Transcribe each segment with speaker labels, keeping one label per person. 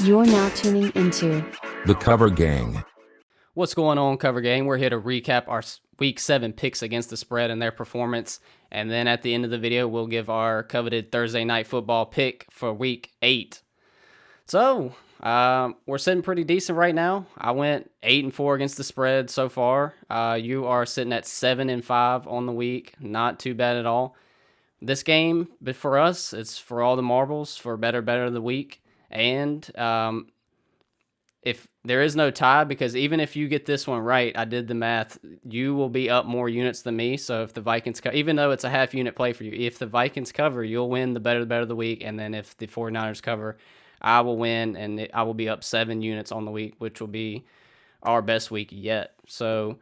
Speaker 1: You're now tuning into
Speaker 2: The Cover Gang.
Speaker 3: What's going on, Cover Gang? We're here to recap our Week 7 picks against the spread and their performance. And then at the end of the video, we'll give our coveted Thursday Night Football pick for Week 8. So, we're sitting pretty decent right now. I went 8-4 against the spread so far. You are sitting at 7-5 on the week. Not too bad at all. This game, but for us, it's for all the marbles for better of the week. And if there is no tie, because even if you get this one right, I did the math, you will be up more units than me. So if the Vikings, even though it's a half unit play for you, if the Vikings cover, you'll win the better of the week. And then if the 49ers cover, I will win, and I will be up 7 units on the week, which will be our best week yet. So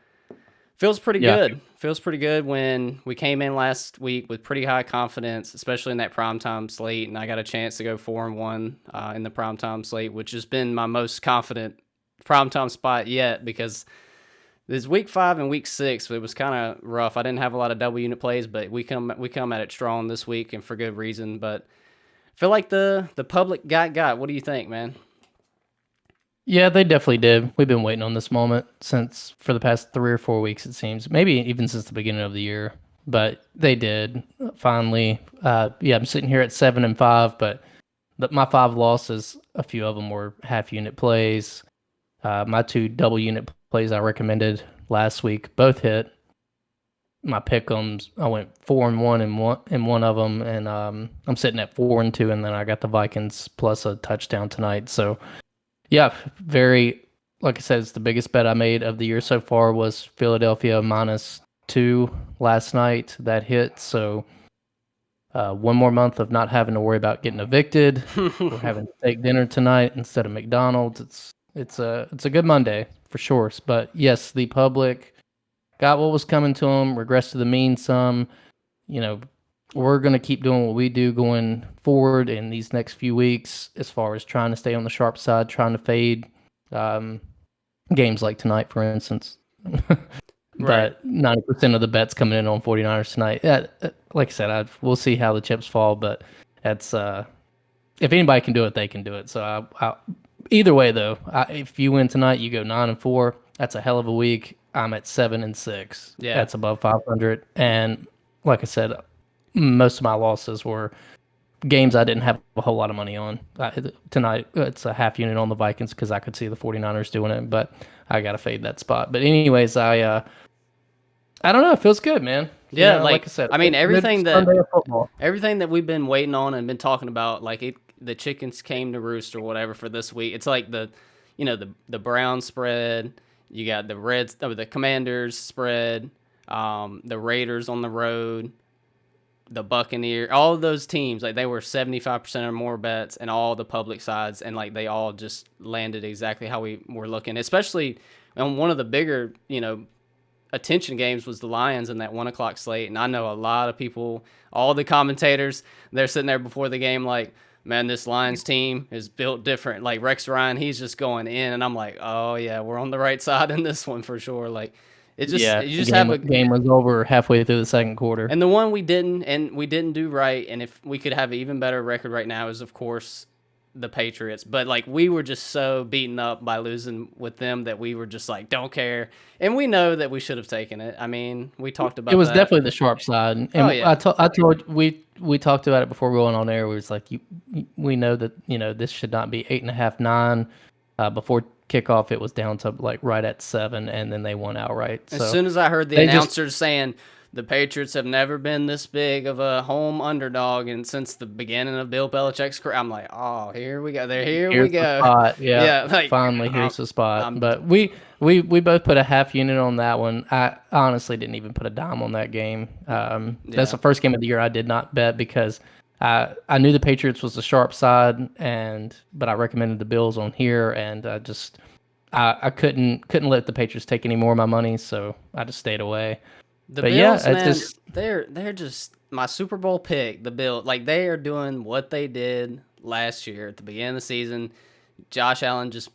Speaker 3: feels pretty good. Feels pretty good when we came in last week with pretty high confidence, especially in that primetime slate, and I got a chance to go 4-1 in the primetime slate, which has been my most confident primetime spot yet, because this week 5 and week 6, it was kind of rough. I didn't have a lot of double unit plays, but we come at it strong this week, and for good reason. But I feel like the public got. What do you think, man?
Speaker 4: Yeah, they definitely did. We've been waiting on this moment for the past 3 or 4 weeks, it seems. Maybe even since the beginning of the year. But they did finally. I'm sitting here at 7-5, but my 5 losses, a few of them were half unit plays. My 2 double unit plays I recommended last week both hit. My pick'ems, I went 4-1 in one of them, and I'm sitting at 4-2, and then I got the Vikings plus a touchdown tonight. So. Yeah, like I said, it's the biggest bet I made of the year so far was Philadelphia -2 last night. That hit, so one more month of not having to worry about getting evicted. We're having to take dinner tonight instead of McDonald's. It's a good Monday for sure. But yes, the public got what was coming to them, regressed to the mean some. We're going to keep doing what we do going forward in these next few weeks as far as trying to stay on the sharp side, trying to fade games like tonight, for instance. But 90% of the bets coming in on 49ers tonight. Like I said, we'll see how the chips fall, but that's if anybody can do it, they can do it. So either way, though, if you win tonight, you go 9-4. That's a hell of a week. I'm at 7-6.
Speaker 3: Yeah,
Speaker 4: that's above 500. And like I said, most of my losses were games I didn't have a whole lot of money on. Tonight, it's a half unit on the Vikings because I could see the 49ers doing it, but I got to fade that spot. But anyways, I don't know. It feels good, man.
Speaker 3: Yeah,
Speaker 4: like I said,
Speaker 3: I mean, everything that we've been waiting on and been talking about, the chickens came to roost or whatever for this week. It's like the Browns spread. You got the Commanders spread, the Raiders on the road, the Buccaneers, all of those teams, they were 75% or more bets and all the public sides, and they all just landed exactly how we were looking. Especially on one of the bigger, attention games was the Lions in that 1:00 slate. And I know a lot of people, all the commentators, they're sitting there before the game like, man, this Lions team is built different. Like Rex Ryan, he's just going in, and I'm like, oh yeah, we're on the right side in this one for sure.
Speaker 4: The game was over halfway through the second quarter.
Speaker 3: And the one we didn't do right, and if we could have an even better record right now is, of course, the Patriots. But we were just so beaten up by losing with them that we were just like, don't care. And we know that we should have taken it. I mean, we talked about
Speaker 4: it was
Speaker 3: that.
Speaker 4: Definitely the sharp side. And I told we talked about it before going on air. We was like, we know that this should not be 8.5, 9 before kickoff. It was down to right at 7, and then they won outright.
Speaker 3: As soon as I heard the announcers saying the Patriots have never been this big of a home underdog, and since the beginning of Bill Belichick's career, I'm like, oh, here we go. Here's we go.
Speaker 4: The spot. Yeah, finally, here's the spot. But we both put a half unit on that one. I honestly didn't even put a dime on that game. That's the first game of the year I did not bet because I knew the Patriots was the sharp side, but I recommended the Bills on here, and I couldn't let the Patriots take any more of my money, so I just stayed away.
Speaker 3: The Bills, man, they're just my Super Bowl pick. The Bills, they are doing what they did last year at the beginning of the season. Josh Allen just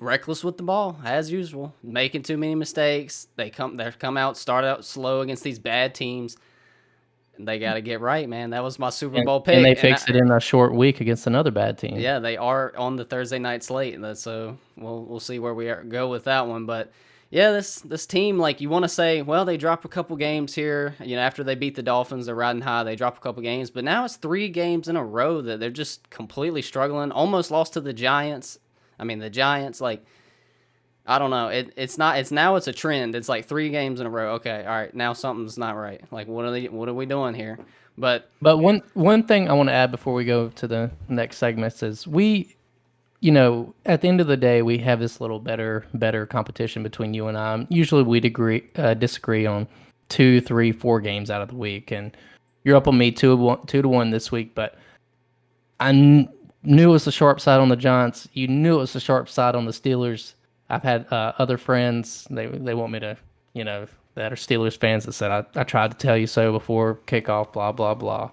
Speaker 3: reckless with the ball as usual, making too many mistakes. They come out, start out slow against these bad teams. they got to get right, man. That was my Super
Speaker 4: And,
Speaker 3: Bowl
Speaker 4: and they
Speaker 3: pick, and
Speaker 4: fixed it in a short week against another bad team.
Speaker 3: yeah, they are on the Thursday night slate, so we'll see where go with that one. But yeah, this team, like, you want to say, well, they drop a couple games here, after they beat the Dolphins, they're riding high, they drop a couple games, but now it's 3 games in a row that they're just completely struggling. Almost lost to the Giants. I mean, the Giants, like, I don't know. It's a trend. It's like 3 games in a row. Okay, all right, now something's not right. Like, what are we doing here? But
Speaker 4: one thing I want to add before we go to the next segments is at the end of the day, we have this little better competition between you and I. Usually we disagree on 2, 3, 4 games out of the week, and you're up on me 2-1 this week. But I knew it was the sharp side on the Giants. You knew it was the sharp side on the Steelers. I've had other friends. They want me to, that are Steelers fans that said I tried to tell you so before kickoff. Blah blah blah.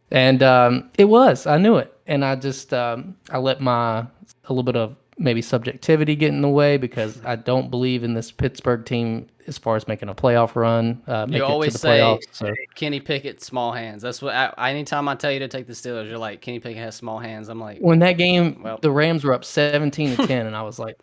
Speaker 4: And I knew it, and I just I let a little bit of maybe subjectivity get in the way because I don't believe in this Pittsburgh team as far as making a playoff run, make
Speaker 3: you
Speaker 4: it to
Speaker 3: always
Speaker 4: the
Speaker 3: say
Speaker 4: playoffs. So
Speaker 3: Kenny Pickett, small hands. That's what anytime I tell you to take the Steelers, you're like, Kenny Pickett has small hands. I'm like,
Speaker 4: when that game,
Speaker 3: well,
Speaker 4: the Rams were up 17-10, and I was like,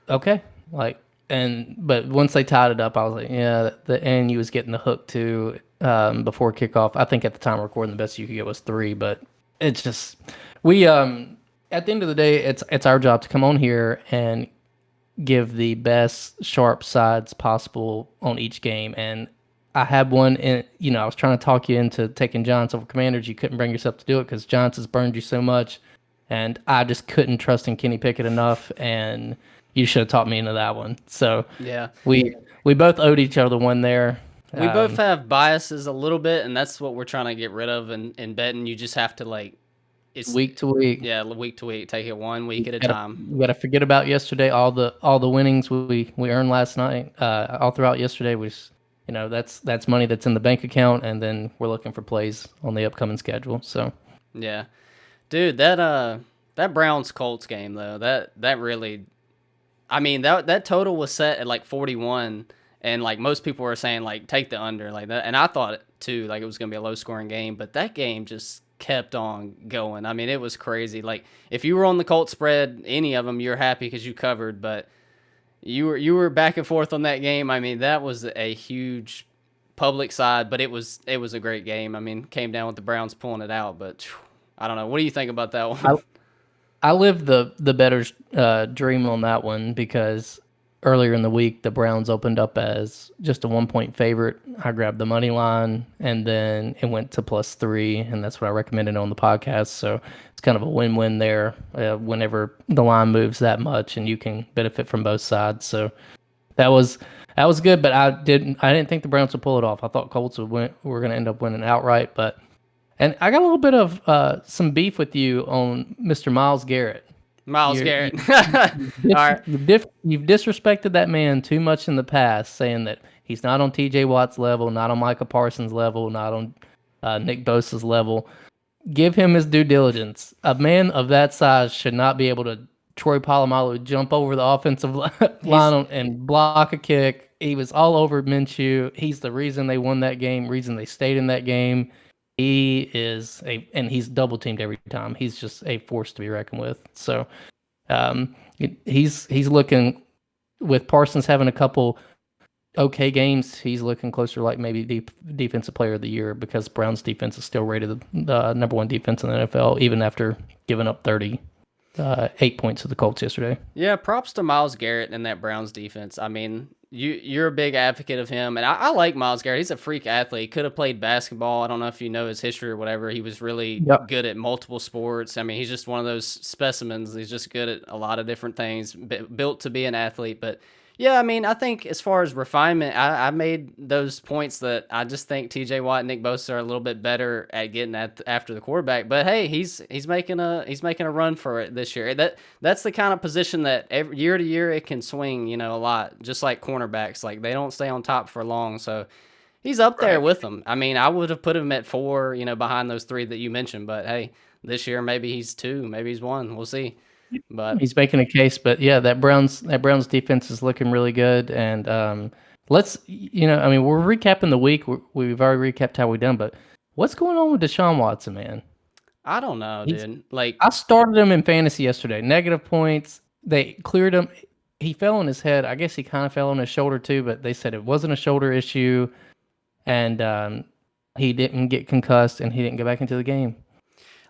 Speaker 4: okay, but once they tied it up, I was like, yeah, and you was getting the hook too before kickoff. I think at the time recording, the best you could get was 3, but it's just we at the end of the day, it's our job to come on here and give the best sharp sides possible on each game. And I had one in, I was trying to talk you into taking Giants over Commanders. You couldn't bring yourself to do it because Giants has burned you so much, and I just couldn't trust in Kenny Pickett enough, and you should have taught me into that one. So
Speaker 3: yeah,
Speaker 4: we both owed each other one there.
Speaker 3: we both have biases a little bit, and that's what we're trying to get rid of. In betting, you just have to it's
Speaker 4: week to week.
Speaker 3: Yeah, week to week, take it 1 week at a time.
Speaker 4: You got to forget about yesterday. All the winnings we earned last night, all throughout yesterday was, that's money that's in the bank account, and then we're looking for plays on the upcoming schedule. So
Speaker 3: yeah, dude, that Browns Colts game though, that really, I mean, that total was set at like 41, and like most people were saying like take the under like that, and I thought it too, like it was gonna be a low scoring game, but that game just kept on going. I mean, it was crazy. Like if you were on the Colts spread, any of them, you're happy because you covered, but you were back and forth on that game. I mean, that was a huge public side, but it was a great game. I mean, came down with the Browns pulling it out, but phew, I don't know. What do you think about that one?
Speaker 4: I lived the better dream on that one because earlier in the week the Browns opened up as just a 1-point favorite. I grabbed the money line, and then it went to +3, and that's what I recommended on the podcast. So it's kind of a win-win there whenever the line moves that much, and you can benefit from both sides. So that was good, but I didn't think the Browns would pull it off. I thought Colts were going to end up winning outright, but. And I got a little bit of some beef with you on Mr. Myles Garrett.
Speaker 3: Garrett. All right.
Speaker 4: You've disrespected that man too much in the past, saying that he's not on T.J. Watt's level, not on Micah Parsons' level, not on Nick Bosa's level. Give him his due diligence. A man of that size should not be able to Troy Polamalu jump over the offensive line and block a kick. He was all over Minshew. He's the reason they won that game, reason they stayed in that game. He is and he's double teamed every time. He's just a force to be reckoned with. So he's looking, with Parsons having a couple okay games, he's looking closer like maybe defensive player of the year because Brown's defense is still rated the number 1 defense in the NFL, even after giving up 8 points to the Colts yesterday.
Speaker 3: Yeah, props to Myles Garrett and that Browns defense. I mean, you're a big advocate of him, and I like Myles Garrett. He's a freak athlete. He could have played basketball. I don't know if you know his history or whatever. He was really good at multiple sports. I mean, he's just one of those specimens. He's just good at a lot of different things, built to be an athlete. But yeah, I mean, I think as far as refinement, I made those points that I just think T.J. Watt and Nick Bosa are a little bit better at getting after the quarterback. But hey, he's making a run for it this year. That's the kind of position that every year to year it can swing, a lot. Just like cornerbacks, like they don't stay on top for long. So he's up there with them. I mean, I would have put him at 4, behind those 3 that you mentioned. But hey, this year maybe he's 2, maybe he's 1. We'll see. But
Speaker 4: he's making a case. But yeah, that Browns defense is looking really good. And let's, we're recapping the week. We've already recapped how we done, but What's going on with Deshaun Watson, man?
Speaker 3: I don't know,
Speaker 4: He's
Speaker 3: dude. Like,
Speaker 4: I started him in fantasy yesterday. Negative points. They cleared him. He fell on his head. I guess he kind of fell on his shoulder too, but they said it wasn't a shoulder issue, and he didn't get concussed, and he didn't go back into the game.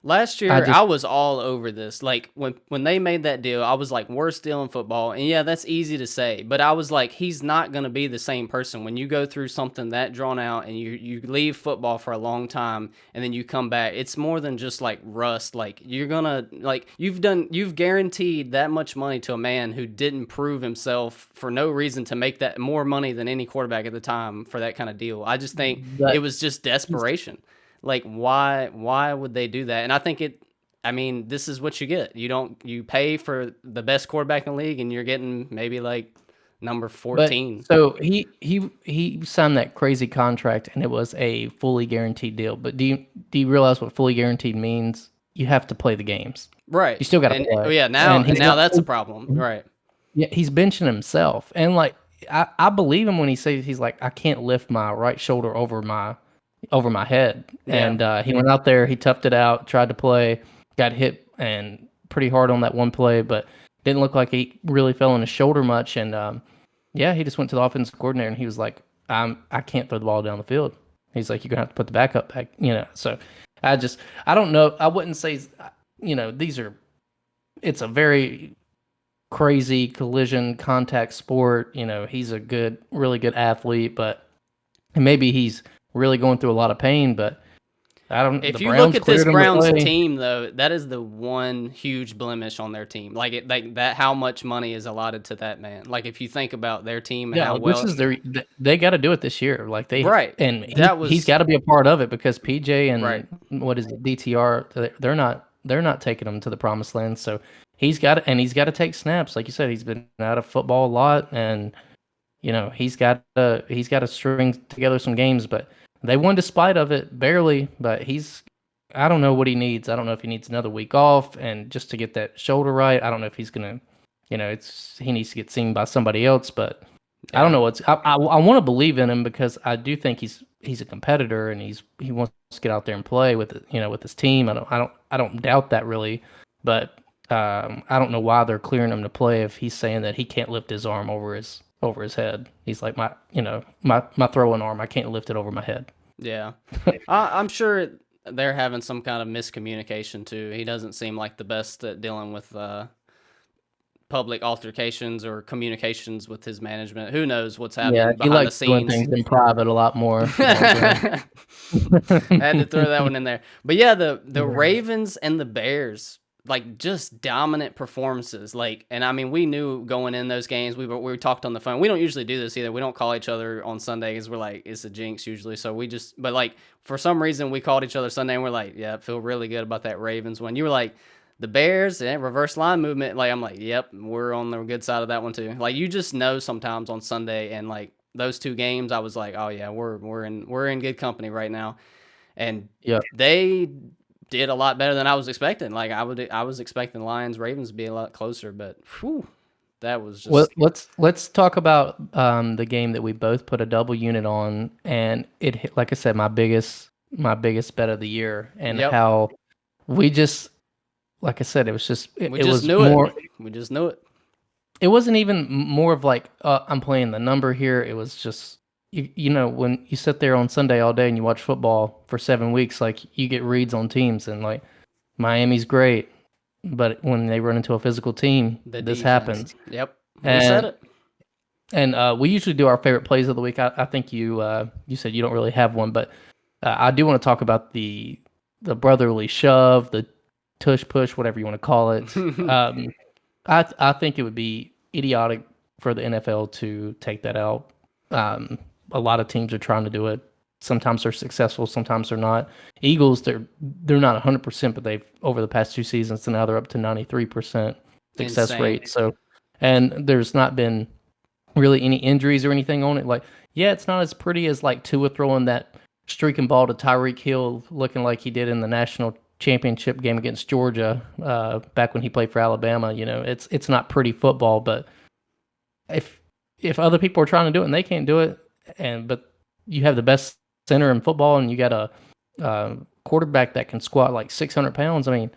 Speaker 3: last
Speaker 4: I
Speaker 3: year,
Speaker 4: just
Speaker 3: I was all over this. Like when they made that deal, I was like, worst deal in football. And yeah, that's easy to say, but I was like, he's not going to be the same person when you go through something that drawn out and you leave football for a long time and then you come back. It's more than just like rust. Like you're gonna like you've guaranteed that much money to a man who didn't prove himself for no reason to make that more money than any quarterback at the time for that kind of deal. I just think it
Speaker 4: but
Speaker 3: was just desperation. Like why would they do that? And I think I mean, this is what you get. You pay for the best quarterback in the league and you're getting maybe like number
Speaker 4: but
Speaker 3: 14.
Speaker 4: so he signed that crazy contract, and it was a fully guaranteed deal. But do you realize what fully guaranteed means? You have to play the games.
Speaker 3: Right.
Speaker 4: You still got to
Speaker 3: And oh
Speaker 4: play.
Speaker 3: yeah,
Speaker 4: And he's
Speaker 3: now
Speaker 4: not.
Speaker 3: that's a problem. Right.
Speaker 4: Yeah, he's benching himself, and like I believe him when he says he's like I can't lift my right shoulder over my head,
Speaker 3: Yeah.
Speaker 4: and he went out there, he toughed it out, tried to play, got hit and pretty hard on that one play, but didn't look like he really fell on his shoulder much, and yeah, he just went to the offensive coordinator and he was like, I can't throw the ball down the field. He's like, you're gonna have to put the backup back, So I don't know. I wouldn't say, it's a very crazy collision contact sport. He's a really good athlete, but maybe he's really going through a lot of pain. But
Speaker 3: If
Speaker 4: the
Speaker 3: you look
Speaker 4: Browns
Speaker 3: at this
Speaker 4: cleared him to
Speaker 3: Browns
Speaker 4: play.
Speaker 3: team, though, that is the one huge blemish on their team. Like that, how much money is allotted to that man? Like if you think about their team and how
Speaker 4: Yeah, this
Speaker 3: well,
Speaker 4: is they got to do it this year. Like
Speaker 3: right? That
Speaker 4: he's
Speaker 3: was
Speaker 4: got to be a part of it because PJ
Speaker 3: right.
Speaker 4: and what is it, DTR, they're not taking him to the promised land. So he's got to take snaps. Like you said, he's been out of football a lot, and he's got to string together some games. But they won despite of it barely. But I don't know what he needs. I don't know if he needs another week off and just to get that shoulder right. I don't know if he's gonna, he needs to get seen by somebody else. But I don't
Speaker 3: Yeah.
Speaker 4: know I want to believe in him because I do think he's a competitor and he wants to get out there and play with his team. I don't doubt that really, but I don't know why they're clearing him to play if he's saying that he can't lift his arm over his head. He's like my throwing arm. I can't lift it over my head.
Speaker 3: Yeah. I'm sure they're having some kind of miscommunication too. He doesn't seem like the best at dealing with public altercations or communications with his management. Who knows what's
Speaker 4: Yeah,
Speaker 3: happening
Speaker 4: he
Speaker 3: behind the
Speaker 4: likes doing
Speaker 3: scenes?
Speaker 4: things in private a lot more.
Speaker 3: Had to throw that one in there. But yeah, the Ravens and the Bears, like just dominant performances. Like, and I mean, we knew going in those games. We talked on the phone. We don't usually do this either. We don't call each other on Sunday because we're like it's a jinx usually. So but like for some reason we called each other Sunday and we're like, yeah, feel really good about that Ravens one. You were like the Bears and reverse line movement. Like I'm like, yep, we're on the good side of that one too. Like you just know sometimes on Sunday and like those two games, I was like, oh yeah, we're in good company right now. And
Speaker 4: Yeah.
Speaker 3: they did a lot better than I was expecting. Like I was expecting Lions Ravens to be a lot closer, but whew, that was just
Speaker 4: Well, let's talk about the game that we both put a double unit on, and it hit, like I said, my biggest bet of the year, and
Speaker 3: yep.
Speaker 4: how we just, like I said, it was just
Speaker 3: We
Speaker 4: it
Speaker 3: just
Speaker 4: was
Speaker 3: knew
Speaker 4: more.
Speaker 3: it. We just knew it.
Speaker 4: It wasn't even more of like I'm playing the number here. It was just when you sit there on Sunday all day and you watch football for 7 weeks, like you get reads on teams, and like Miami's great, but when they run into a physical team,
Speaker 3: The
Speaker 4: this
Speaker 3: defense.
Speaker 4: happens.
Speaker 3: Yep. We said
Speaker 4: And
Speaker 3: it.
Speaker 4: we usually do our favorite plays of the week. I think you said you don't really have one, but I do want to talk about the brotherly shove, the tush push, whatever you want to call it. I think it would be idiotic for the NFL to take that out. A lot of teams are trying to do it. Sometimes they're successful, sometimes they're not. Eagles, they're not 100%, but they've over the past 2 seasons, and now they're up to 93% success
Speaker 3: Insane.
Speaker 4: rate. So, and there's not been really any injuries or anything on it. Like, yeah, it's not as pretty as like Tua throwing that streaking ball to Tyreek Hill, looking like he did in the national championship game against Georgia back when he played for Alabama. It's not pretty football, but if other people are trying to do it and they can't do it, but you have the best center in football and you got quarterback that can squat like 600 pounds. I mean,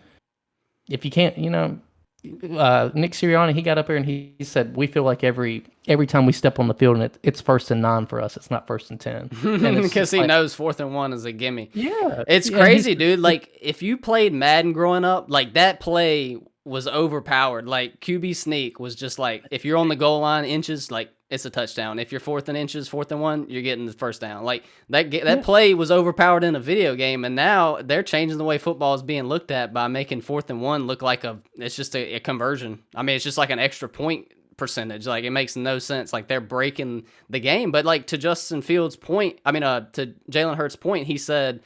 Speaker 4: if you can't, Nick Sirianni, he got up here and he said, we feel like every time we step on the field and it's 1st and 9 for us, it's not 1st and 10. And it's
Speaker 3: Because
Speaker 4: just
Speaker 3: he
Speaker 4: like,
Speaker 3: knows 4th and 1 is a gimme.
Speaker 4: yeah,
Speaker 3: It's
Speaker 4: yeah,
Speaker 3: crazy, dude. Like, if you played Madden growing up, like, that play was overpowered. Like, QB sneak was just like, if you're on the goal line inches, like, it's a touchdown. If you're 4th and inches, 4th and 1, you're getting the first down. Like, that play was overpowered in a video game, and now they're changing the way football is being looked at by making 4th and 1 look like it's just a conversion. I mean, it's just like an extra point percentage. Like, it makes no sense. Like, they're breaking the game. But, like, to Justin Fields' point, to Jalen Hurts' point, he said,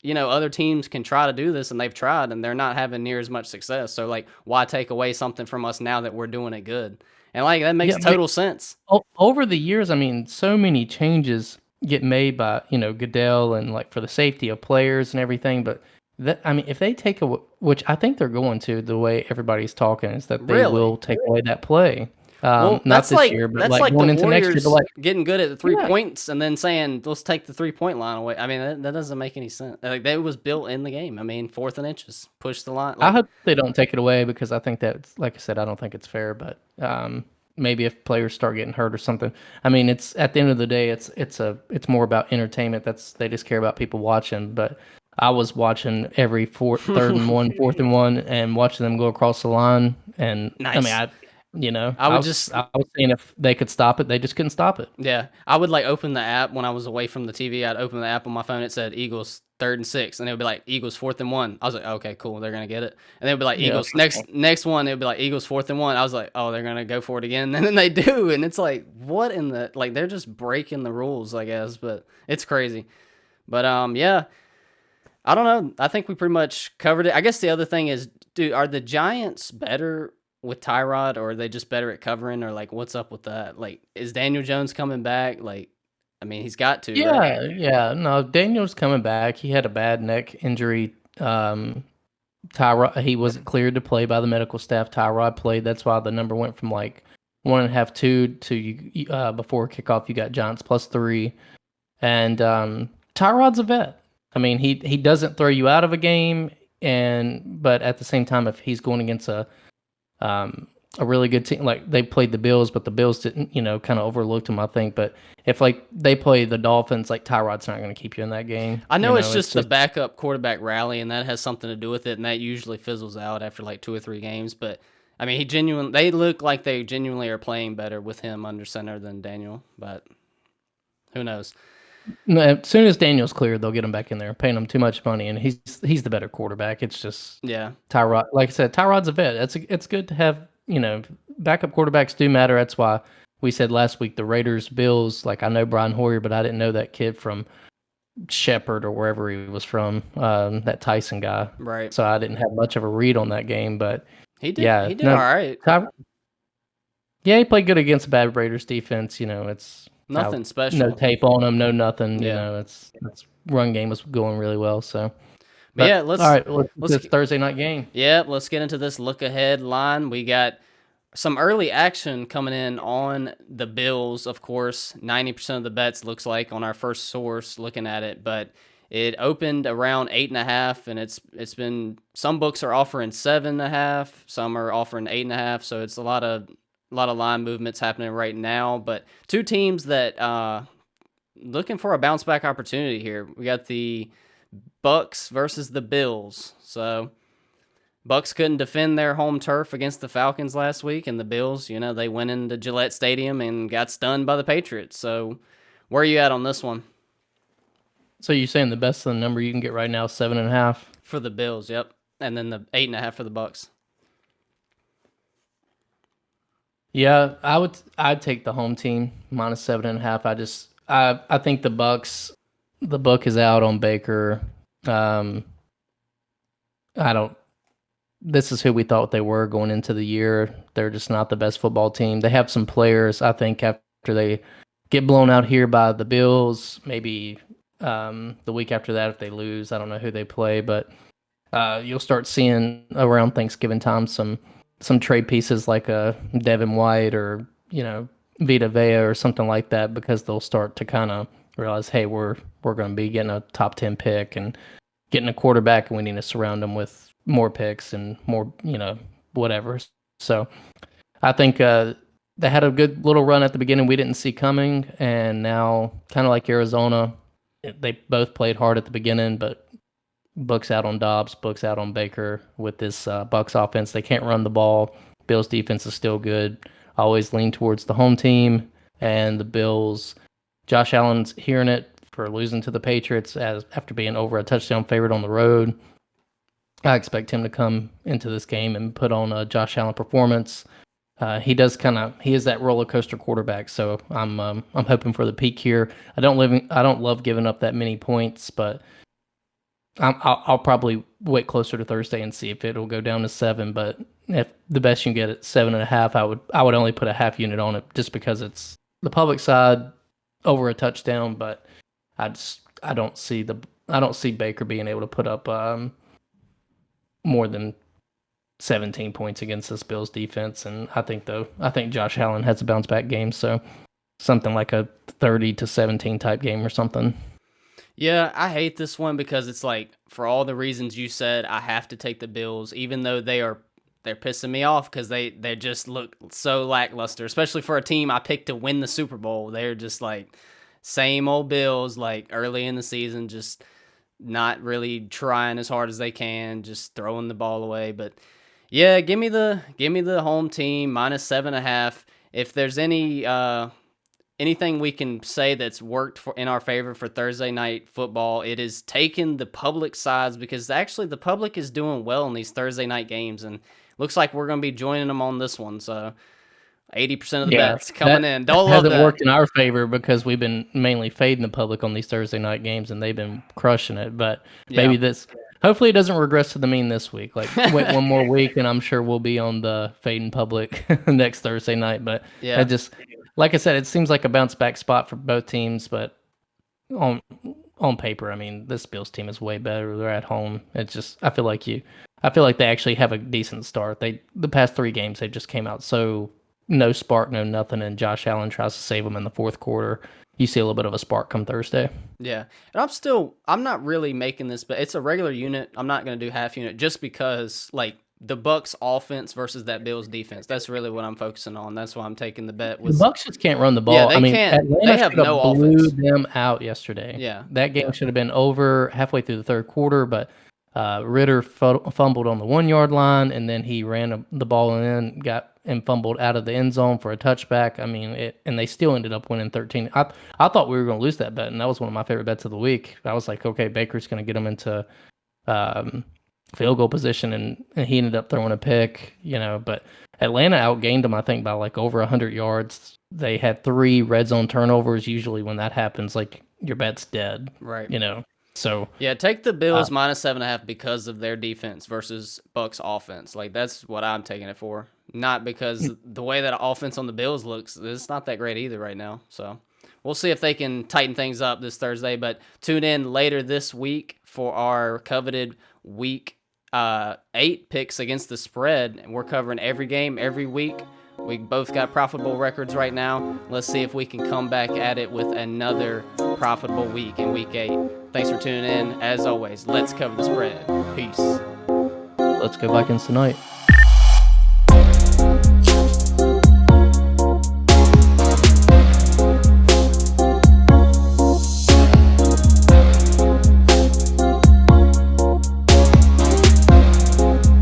Speaker 3: other teams can try to do this, and they've tried, and they're not having near as much success. So, like, why take away something from us now that we're doing it good? And, like, that makes total sense.
Speaker 4: Over the years, I mean, so many changes get made by, Goodell and like for the safety of players and everything. But I mean, if they take which I think they're going to, the way everybody's talking is that they
Speaker 3: Really?
Speaker 4: will take away that play.
Speaker 3: Well,
Speaker 4: Not this year, but like
Speaker 3: the
Speaker 4: going into next year.
Speaker 3: Warriors
Speaker 4: But like,
Speaker 3: getting good at the 3
Speaker 4: yeah,
Speaker 3: points and then saying, let's take the 3-point line away. I mean, that doesn't make any sense. Like, that was built in the game. I mean, 4th and inches, push the line.
Speaker 4: I
Speaker 3: Like,
Speaker 4: hope they don't take it away because I think that's, like I said, I don't think it's fair. But maybe if players start getting hurt or something. I mean, it's at the end of the day, it's more about entertainment. They just care about people watching. But I was watching every 3rd and 1, 4th and 1, and watching them go across the line. And I mean,
Speaker 3: nice.
Speaker 4: I was saying if they could stop it, they just couldn't stop it.
Speaker 3: Yeah, I would like open the app when I was away from the TV. I'd open the app on my phone. It said Eagles 3rd and 6, and it would be like Eagles 4th and 1. I was like, okay, cool, they're gonna get it. And they would be like
Speaker 4: Yeah.
Speaker 3: Eagles next one. It would be like Eagles 4th and 1. I was like, oh, they're gonna go for it again, and then they do, and it's like, what in the like? They're just breaking the rules, I guess, but it's crazy. But yeah, I don't know. I think we pretty much covered it. I guess the other thing is, dude, are the Giants better with Tyrod, or are they just better at covering, or like what's up with that? Like, is Daniel Jones coming back? Like, I mean, he's got to, right?
Speaker 4: Yeah. No, Daniel's coming back. He had a bad neck injury. Tyrod, he wasn't cleared to play by the medical staff. Tyrod played. That's why the number went from like 1.5, 2 to before kickoff. You got Giants +3, and Tyrod's a vet. I mean, he doesn't throw you out of a game, but at the same time, if he's going against a really good team, like they played the Bills, but the Bills didn't, kind of overlooked them, I think. But if like they play the Dolphins, like Tyrod's not going to keep you in that game.
Speaker 3: I know it's just the backup quarterback rally, and that has something to do with it, and that usually fizzles out after like 2 or 3 games. But I mean, they look like they genuinely are playing better with him under center than Daniel, but who knows?
Speaker 4: No, as soon as Daniel's cleared, they'll get him back in there, paying him too much money, and he's the better quarterback. It's just Tyrod. Like I said, Tyrod's a vet. It's good to have, backup quarterbacks do matter. That's why we said last week the Raiders, Bills. Like, I know Brian Hoyer, but I didn't know that kid from Shepherd or wherever he was from, that Tyson guy.
Speaker 3: Right.
Speaker 4: So I didn't have much of a read on that game, but
Speaker 3: he did. Yeah, he did all right.
Speaker 4: Yeah, he played good against a bad Raiders defense. It's
Speaker 3: nothing special.
Speaker 4: No tape on him, no nothing. It's run game was going really well. So,
Speaker 3: but yeah, let's
Speaker 4: this Thursday night game.
Speaker 3: Yeah, let's get into this look ahead line. We got some early action coming in on the Bills. Of course, 90% of the bets looks like on our first source looking at it, but it opened around 8.5, and it's been, some books are offering 7.5, some are offering 8.5. So it's a lot of line movements happening right now, but two teams that looking for a bounce back opportunity here. We got the Bucks versus the Bills. So Bucks couldn't defend their home turf against the Falcons last week, and the Bills, they went into Gillette Stadium and got stunned by the Patriots. So where are you at on this one?
Speaker 4: So you're saying the best of the number you can get right now is 7.5
Speaker 3: for the Bills? Yep, and then the 8.5 for the Bucks.
Speaker 4: Yeah, I'd take the home team minus 7.5. I think the Bucks, the book is out on Baker. This is who we thought they were going into the year. They're just not the best football team. They have some players, I think, after they get blown out here by the Bills, maybe the week after that if they lose. I don't know who they play, but you'll start seeing around Thanksgiving time some trade pieces like a Devin White or, Vita Vea or something like that, because they'll start to kind of realize, hey, we're going to be getting a top 10 pick, and getting a quarterback, and we need to surround them with more picks and more, whatever. So I think they had a good little run at the beginning we didn't see coming, and now kind of like Arizona, they both played hard at the beginning, but Bucks out on Dobbs, Bucks out on Baker with this Bucks offense. They can't run the ball. Bills defense is still good. Always lean towards the home team and the Bills. Josh Allen's hearing it for losing to the Patriots after being over a touchdown favorite on the road. I expect him to come into this game and put on a Josh Allen performance. He is that roller coaster quarterback. So I'm hoping for the peak here. I don't love giving up that many points, but I'll probably wait closer to Thursday and see if it'll go down to 7. But if the best you can get at 7.5, I would only put a half unit on it just because it's the public side over a touchdown. But I don't see Baker being able to put up more than 17 points against this Bills defense. And I think Josh Allen has a bounce back game. So something like a 30-17 type game or something.
Speaker 3: Yeah, I hate this one because it's like, for all the reasons you said, I have to take the Bills, even though they're pissing me off because they just look so lackluster, especially for a team I picked to win the Super Bowl. They're just like same old Bills, like early in the season, just not really trying as hard as they can, just throwing the ball away. But yeah, give me the home team -7.5. If there's anything we can say that's worked in our favor for Thursday night football, it is taking the public sides, because actually the public is doing well in these Thursday night games, and looks like we're going to be joining them on this one. So 80% of the bets coming in. Don't love that.
Speaker 4: Hasn't worked in our favor because we've been mainly fading the public on these Thursday night games, and they've been crushing it. But maybe hopefully it doesn't regress to the mean this week. Like, wait one more week, and I'm sure we'll be on the fading public next Thursday night. But
Speaker 3: yeah,
Speaker 4: like I said, it seems like a bounce back spot for both teams, but on paper, I mean, this Bills team is way better. They're at home. It's just I feel like they actually have a decent start. The past 3 games they just came out so no spark, no nothing, and Josh Allen tries to save them in the fourth quarter. You see a little bit of a spark come Thursday.
Speaker 3: Yeah, and I'm not really making this, but it's a regular unit. I'm not going to do half unit just because like the Bucks offense versus that Bills defense. That's really what I'm focusing on. That's why I'm taking the bet.
Speaker 4: The Bucks just can't run the ball.
Speaker 3: Yeah, they can't.
Speaker 4: Atlanta
Speaker 3: They have no offense.
Speaker 4: Blew them out yesterday.
Speaker 3: Yeah,
Speaker 4: that game should have been over halfway through the third quarter, but Ritter fumbled on the 1-yard line, and then he ran the ball in, and fumbled out of the end zone for a touchback. I mean, and they still ended up winning 13. I thought we were going to lose that bet, and that was one of my favorite bets of the week. I was like, okay, Baker's going to get them into field goal position, and he ended up throwing a pick, but Atlanta outgained them, I think, by like over 100 yards. They had 3 red zone turnovers. Usually when that happens, like, your bet's dead.
Speaker 3: Right.
Speaker 4: So
Speaker 3: yeah, take the Bills -7.5 because of their defense versus Bucks offense. Like, that's what I'm taking it for. Not because the way that offense on the Bills looks, it's not that great either right now. So we'll see if they can tighten things up this Thursday. But tune in later this week for our coveted week 8 picks against the spread. And we're covering every game every week. We both got profitable records right now. Let's see if we can come back at it with another profitable week in week 8. Thanks for tuning in. As always, let's cover the spread. Peace.
Speaker 4: Let's go Vikings tonight.